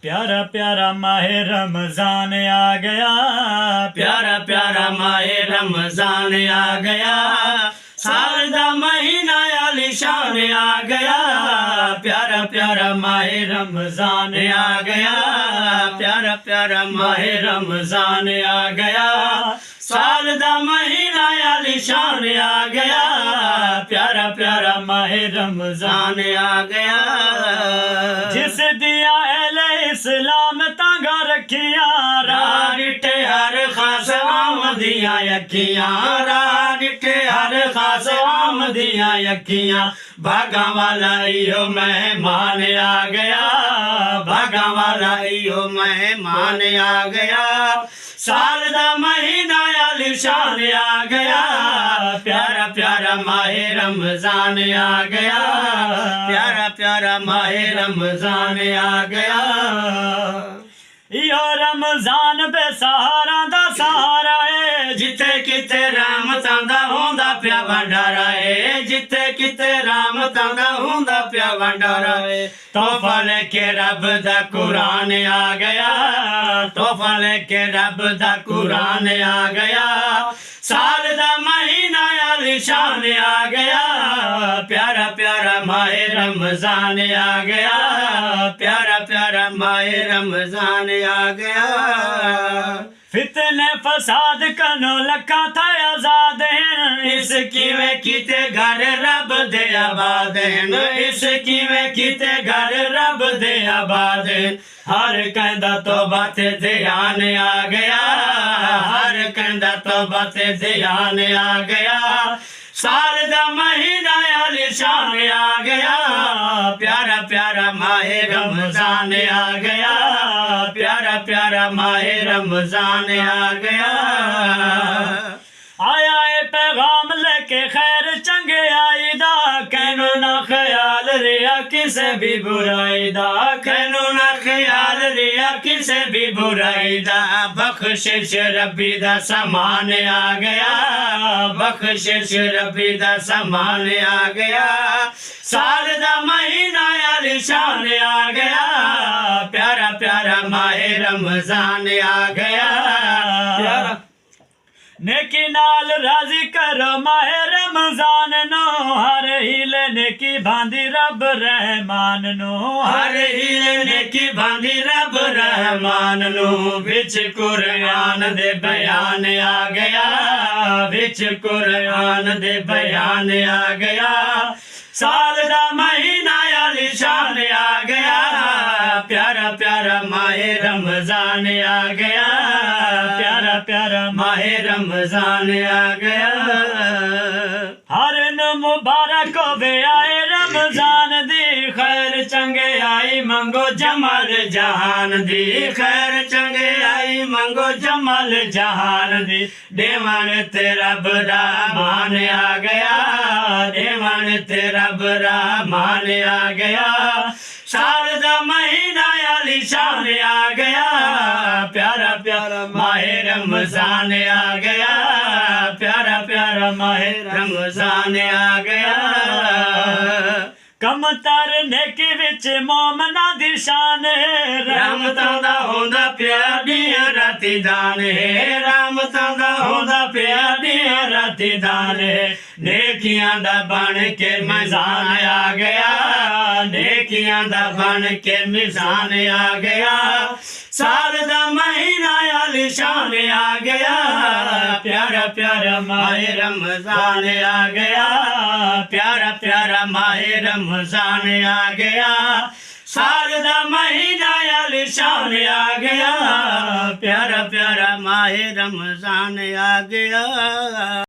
प्यारा प्यारा माहे रमजान आ गया, प्यारा प्यारा माहे रमजान आ गया, साल दा महीना आलीशान आ गया, प्यारा प्यारा माहे रमजान आ गया, प्यारा प्यारा माहे रमजान आ गया, साल दा महीना आलीशान आ गया, प्यारा प्यारा माहे रमजान आ गया। जिस दिया अहले इस्लाम तांगा रखिया, राह डिठे हर खास आमदियां अखियां, राह डिठे हर खास आमदियां अखियां, भागा वाला इहो मेहमान आ गया, भागा वाला इहो मेहमान आ गया, साल दा महीना आलीशान आ गया, प्यारा प्यारा माहे रमजान आ गया, प्यारा प्यारा माहे रमजान आ गया। यो रमजान बेसहारा दा सहारा है, जिथे किते रहमतां दा होंदा पिया भंडारा है, जिथे किते रहमतां दा होंदा पिया भंडारा है, तोहफा लेके रब दा कुरान आ गया, तोहफा लेके रब दा कुरान आ गया, साल दा महीना आलीशान आ गया, प्यारा प्यारा माहे रमजान आ गया, प्यारा प्यारा माहे रमजान आ गया। फितने फसाद कनो लखा था आजाद हैं, इस किवें किते घर रब दे आबाद हैं, इस किवें किते घर रब दे आबाद हैं, हर कहंदा तौबा ते ध्यान आ गया, हर कहंदा तौबा ते ध्यान आ गया, साल दा महीना आलीशान आ गया, प्यारा प्यारा माहे रमजान आ गया, प्यारा प्यारा माहे रमजान आ गया। आया ए पैगाम लेके खैर चंगे आई दा, कहनो ना ख्याल रिया किसे भी बुराई दा, कहनो ना ख्याल रिया किसे भी बुराई दा, बख्शिश रब्बी दा समान आ गया, बख्शिश रब्बी दा समान आ गया, साल दा महीना आलीशान आ गया, प्यारा प्यारा माहे रमजान आ गया, प्यारा नेकी नाल राजी करो माहे रमजान नो, हर हीले नेकी भांदी रब रहमान नो, हर हीले नेकी भांदी रब रहमान नो, विच कुरान दे बयान आ गया, विच कुरान दे बयान आ गया, साल दा महीना आलीशान आ गया, प्यारा प्यारा माहे रमजान आ गया, प्यारा प्यारा माहे रमजान आ गया। हर नु मुबारक होवे आए रमजान दी, खैर चंगे आई मंगो जमल जहान दी, खैर चंगे आई मंगो जमल जहान दी, देवन ते रब रहमान आ गया, देवन ते रब रहमान आ गया, साल दा महीना आलीशान आ गया, प्यारा प्यारा माहे रमजान आ गया, प्यारा प्यारा माहे रमजान आ गया। कम तर नेकी विच मोमना दी शान है, रहमतां दा होंदा पिया दियां राती दान है, रहमतां दा होंदा पिया दियां राती दान है, नेकियां दा बन के मिजान आ गया, नेकियां दा बन के मिजान आ गया, साल दा महीना आलीशान आ गया, प्यारा प्यारा माहे रमजान आ गया, प्यारा प्यारा माहे रमजान आ गया, साल दा महीना आलीशान आ गया, प्यारा प्यारा माहे रमजान आ गया।